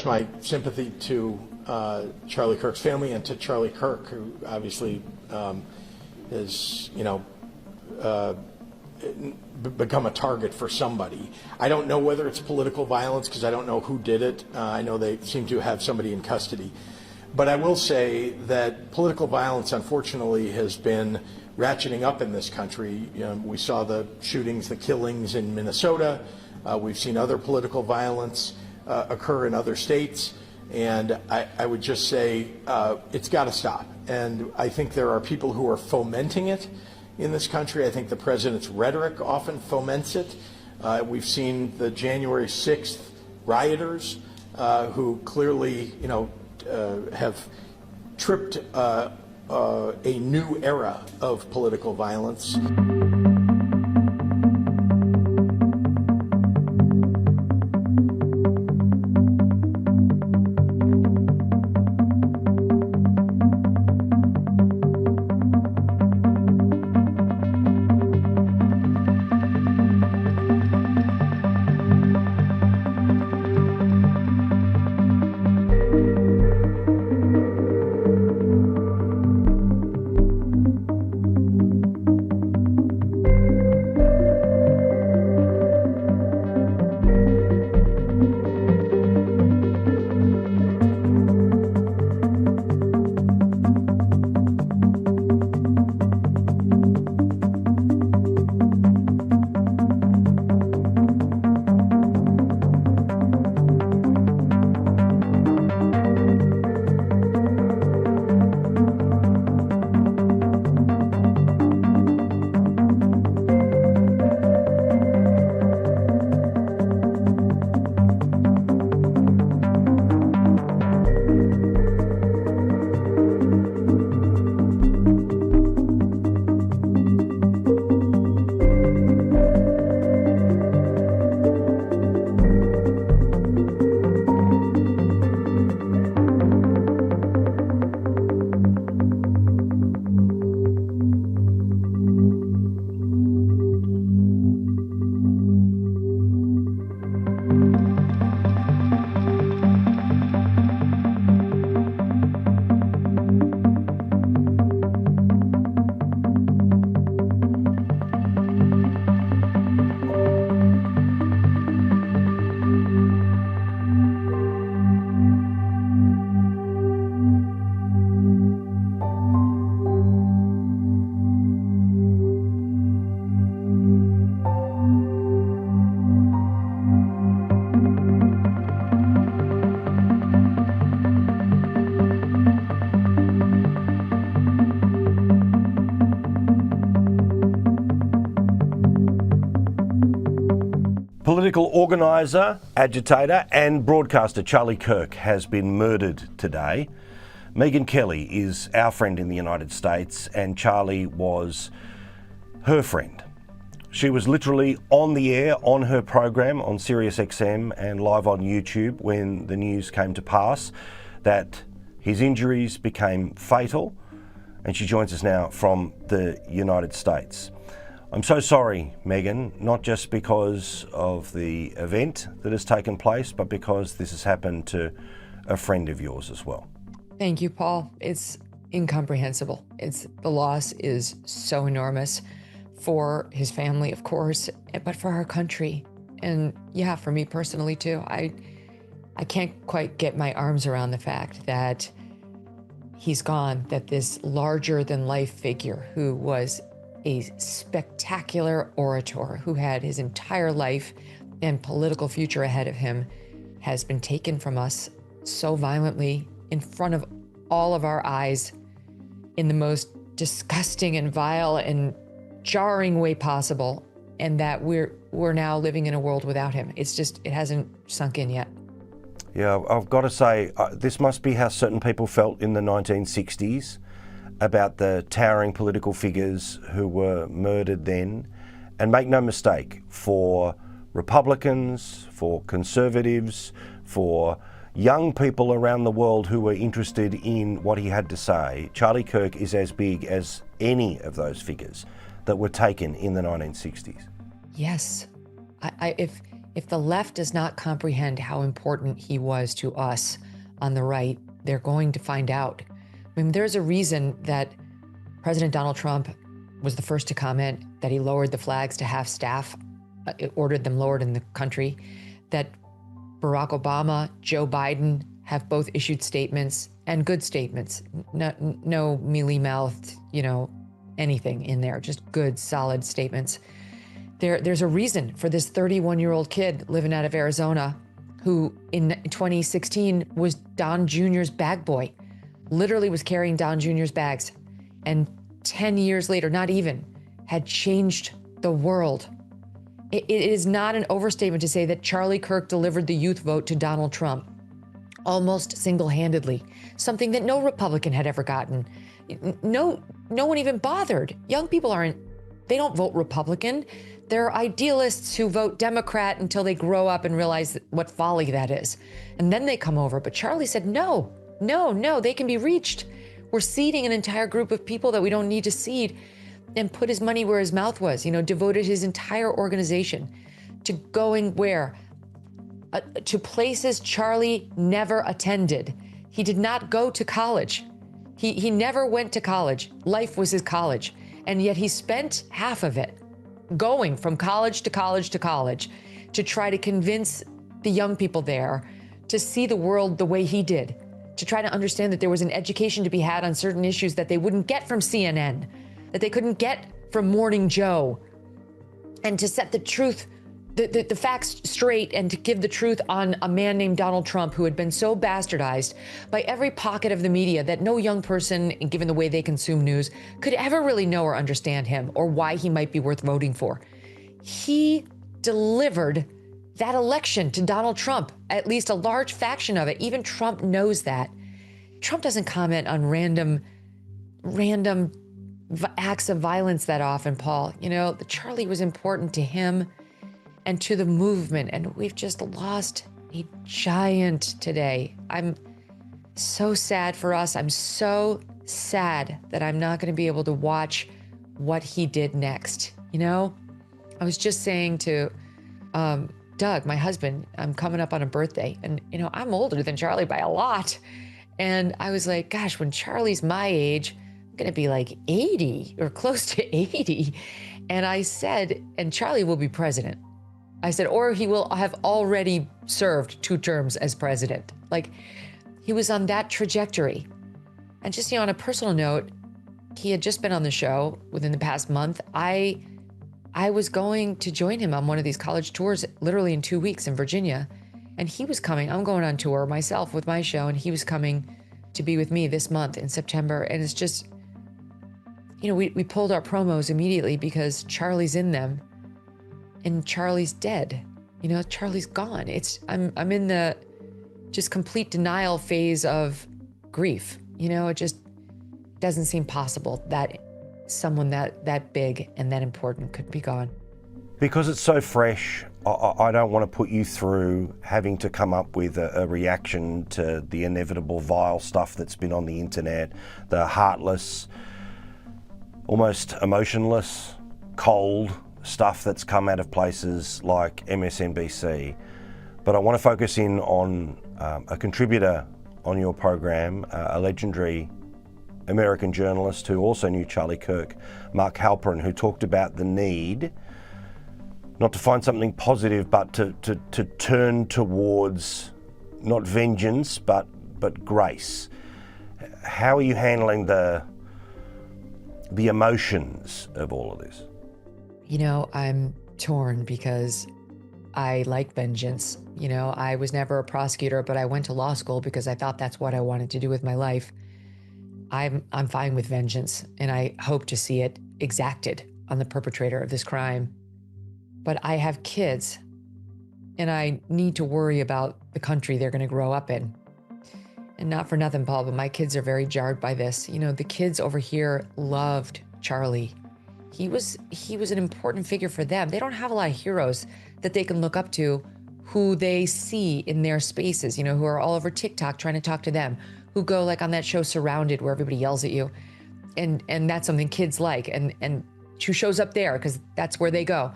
my sympathy to Charlie Kirk's family and to Charlie Kirk, who obviously has, become a target for somebody. I don't know whether it's political violence because I don't know who did it. I know they seem to have somebody in custody. But I will say that political violence, unfortunately, has been ratcheting up in this country. We saw the shootings, the killings in Minnesota. We've seen other political violence occur in other states. And I would just say it's got to stop. And I think there are people who are fomenting it in this country. I think the president's rhetoric often foments it. We've seen the January 6th rioters who clearly, have tripped a new era of political violence. Political organiser, agitator and broadcaster Charlie Kirk has been murdered today. Megyn Kelly is our friend in the United States and Charlie was her friend. She was literally on the air on her program on Sirius XM and live on YouTube when the news came to pass that his injuries became fatal, and she joins us now from the United States. I'm so sorry, Megyn, not just because of the event that has taken place, but because this has happened to a friend of yours as well. Thank you, Paul. It's incomprehensible. The loss is so enormous for his family, of course, but for our country. And yeah, for me personally too. I can't quite get my arms around the fact that he's gone, that this larger than life figure who was a spectacular orator, who had his entire life and political future ahead of him, has been taken from us so violently in front of all of our eyes in the most disgusting and vile and jarring way possible, and that we're now living in a world without him. It hasn't sunk in yet. Yeah, I've got to say, this must be how certain people felt in the 1960s about the towering political figures who were murdered then. And make no mistake, for Republicans, for conservatives, for young people around the world who were interested in what he had to say, Charlie Kirk is as big as any of those figures that were taken in the 1960s. Yes. If the left does not comprehend how important he was to us on the right, they're going to find out. I mean, there's a reason that President Donald Trump was the first to comment that he lowered the flags to half staff, ordered them lowered in the country, that Barack Obama, Joe Biden have both issued statements, and good statements. No mealy-mouthed, anything in there, just good, solid statements. There's a reason for this 31-year-old kid living out of Arizona who in 2016 was Don Jr.'s bag boy, literally was carrying Don Jr.'s bags, and 10 years later, not even, had changed the world. It is not an overstatement to say that Charlie Kirk delivered the youth vote to Donald Trump, almost single-handedly, something that no Republican had ever gotten. No one even bothered. Young people they don't vote Republican. They're idealists who vote Democrat until they grow up and realize what folly that is. And then they come over. But Charlie said, no, they can be reached. We're seeding an entire group of people that we don't need to seed, and put his money where his mouth was, devoted his entire organization to going where? To places Charlie never attended. He did not go to college. He never went to college. Life was his college. And yet he spent half of it going from college to college to college to try to convince the young people there to see the world the way he did, to try to understand that there was an education to be had on certain issues that they wouldn't get from CNN, that they couldn't get from Morning Joe, and to set the truth, the facts straight, and to give the truth on a man named Donald Trump, who had been so bastardized by every pocket of the media that no young person, given the way they consume news, could ever really know or understand him or why he might be worth voting for. He delivered that election to Donald Trump, at least a large faction of it. Even Trump knows that. Trump doesn't comment on random acts of violence that often, Paul. Charlie was important to him and to the movement, and we've just lost a giant today. I'm so sad for us. I'm so sad that I'm not going to be able to watch what he did next. I was just saying to Doug, my husband, I'm coming up on a birthday, and I'm older than Charlie by a lot. And I was like, gosh, when Charlie's my age, I'm gonna be like 80 or close to 80. And I said, and Charlie will be president. I said, or he will have already served 2 terms as president. Like, he was on that trajectory. And just, on a personal note, he had just been on the show within the past month. I was going to join him on one of these college tours literally in 2 weeks in Virginia. And he was coming. I'm going on tour myself with my show, and he was coming to be with me this month in September. And it's just, we pulled our promos immediately because Charlie's in them, and Charlie's dead. Charlie's gone. I'm in the just complete denial phase of grief. It just doesn't seem possible that someone that big and that important could be gone. Because it's so fresh, I don't want to put you through having to come up with a reaction to the inevitable vile stuff that's been on the internet, the heartless, almost emotionless, cold stuff that's come out of places like MSNBC. But I want to focus in on a contributor on your program, a legendary American journalist who also knew Charlie Kirk, Mark Halperin, who talked about the need not to find something positive, but to turn towards not vengeance, but grace. How are you handling the emotions of all of this? I'm torn because I like vengeance. I was never a prosecutor, but I went to law school because I thought that's what I wanted to do with my life. I'm fine with vengeance, and I hope to see it exacted on the perpetrator of this crime. But I have kids, and I need to worry about the country they're going to grow up in. And not for nothing, Paul, but my kids are very jarred by this. The kids over here loved Charlie. He was an important figure for them. They don't have a lot of heroes that they can look up to who they see in their spaces, who are all over TikTok trying to talk to them, who go like on that show Surrounded where everybody yells at you. And that's something kids like, and who shows up there because that's where they go.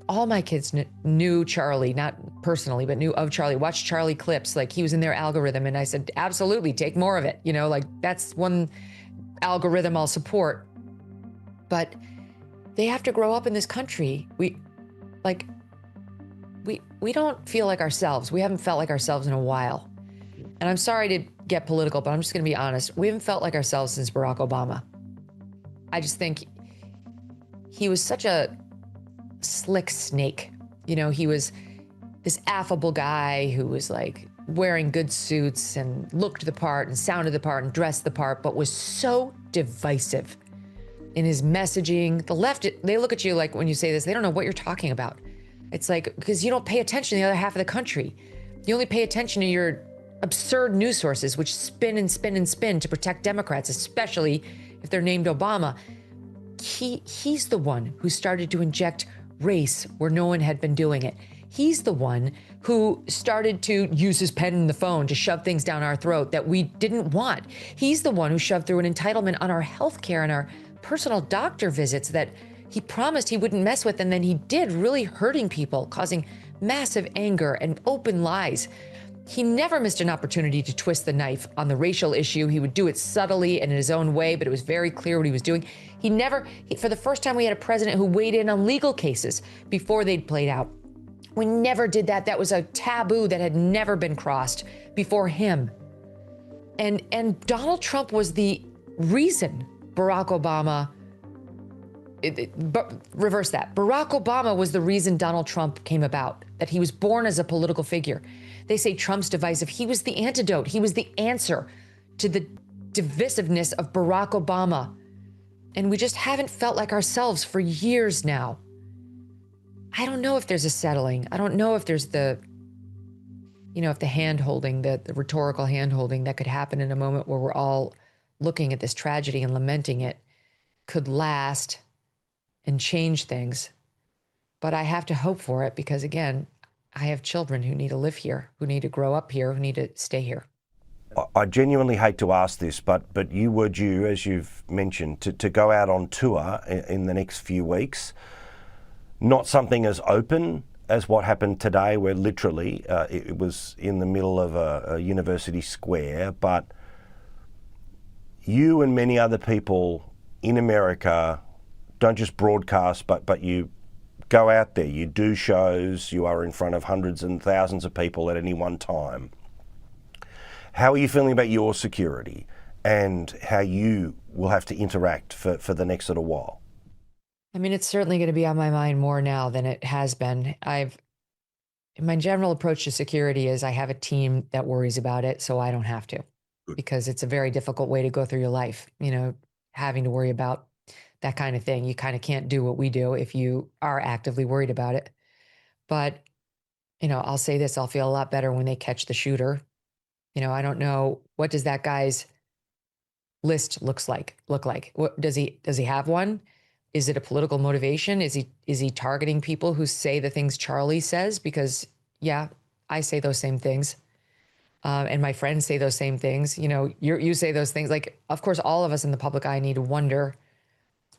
all my kids knew Charlie, not personally, but knew of Charlie, watched Charlie clips. Like, he was in their algorithm. And I said, absolutely, take more of it. You know, like, that's one algorithm I'll support. But they have to grow up in this country. We don't feel like ourselves. We haven't felt like ourselves in a while. And I'm sorry to get political, but I'm just going to be honest. We haven't felt like ourselves since Barack Obama. I just think he was such a slick snake. You know, he was this affable guy who was like wearing good suits and looked the part and sounded the part and dressed the part, but was so divisive in his messaging. The left, they look at you like, when you say this, they don't know what you're talking about. It's like, because you don't pay attention to the other half of the country. You only pay attention to your absurd news sources, which spin and spin and spin to protect Democrats, especially if they're named Obama. He's the one who started to inject race where no one had been doing it. He's the one who started to use his pen and the phone to shove things down our throat that we didn't want. He's the one who shoved through an entitlement on our health care and our personal doctor visits that he promised he wouldn't mess with, and then he did, really hurting people, causing massive anger and open lies. He never missed an opportunity to twist the knife on the racial issue. He would do it subtly and in his own way, but it was very clear what he was doing. For the first time, we had a president who weighed in on legal cases before they'd played out. We never did that. That was a taboo that had never been crossed before him. And Donald Trump was the reason Barack Obama, reverse that. Barack Obama was the reason Donald Trump came about, that he was born as a political figure. They say Trump's divisive. He was the antidote. He was the answer to the divisiveness of Barack Obama. And we just haven't felt like ourselves for years now. I don't know if there's a settling. I don't know if there's the hand-holding, the rhetorical hand-holding that could happen in a moment where we're all looking at this tragedy and lamenting it could last and change things. But I have to hope for it because, again, I have children who need to live here, who need to grow up here, who need to stay here. I genuinely hate to ask this, but you were due, as you've mentioned, to go out on tour in the next few weeks. Not something as open as what happened today, where literally it was in the middle of a university square, but you and many other people in America don't just broadcast, but you go out there, you do shows, you are in front of hundreds and thousands of people at any one time. How are you feeling about your security and how you will have to interact for the next little while? I mean, it's certainly going to be on my mind more now than it has been. My general approach to security is I have a team that worries about it, so I don't have to. Good. Because it's a very difficult way to go through your life, having to worry about that kind of thing. You kind of can't do what we do if you are actively worried about it. But, I'll say this, I'll feel a lot better when they catch the shooter. I don't know, what does that guy's list look like? What does he have one? Is it a political motivation? Is he targeting people who say the things Charlie says? Because yeah, I say those same things. And my friends say those same things. You say those things. Like, of course, all of us in the public eye need to wonder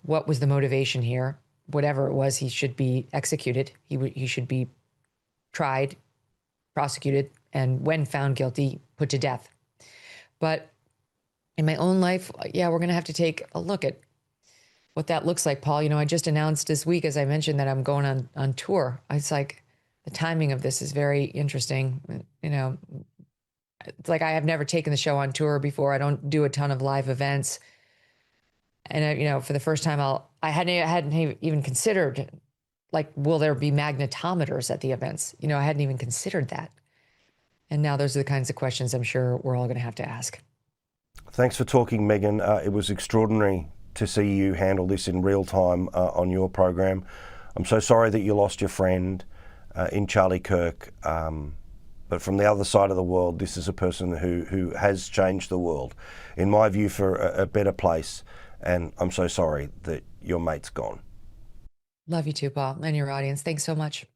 what was the motivation here. Whatever it was, he should be executed. He should be tried, prosecuted, and when found guilty, put to death. But in my own life, yeah, we're going to have to take a look at what that looks like, Paul. I just announced this week, as I mentioned, that I'm going on tour. It's like the timing of this is very interesting. It's like I have never taken the show on tour before. I don't do a ton of live events. And, for the first time, I hadn't even considered, like, will there be magnetometers at the events? I hadn't even considered that. And now those are the kinds of questions I'm sure we're all going to have to ask. Thanks for talking, Megan. It was extraordinary to see you handle this in real time on your program. I'm so sorry that you lost your friend in Charlie Kirk. But from the other side of the world, this is a person who has changed the world, in my view, for a better place. And I'm so sorry that your mate's gone. Love you too, Paul, and your audience. Thanks so much.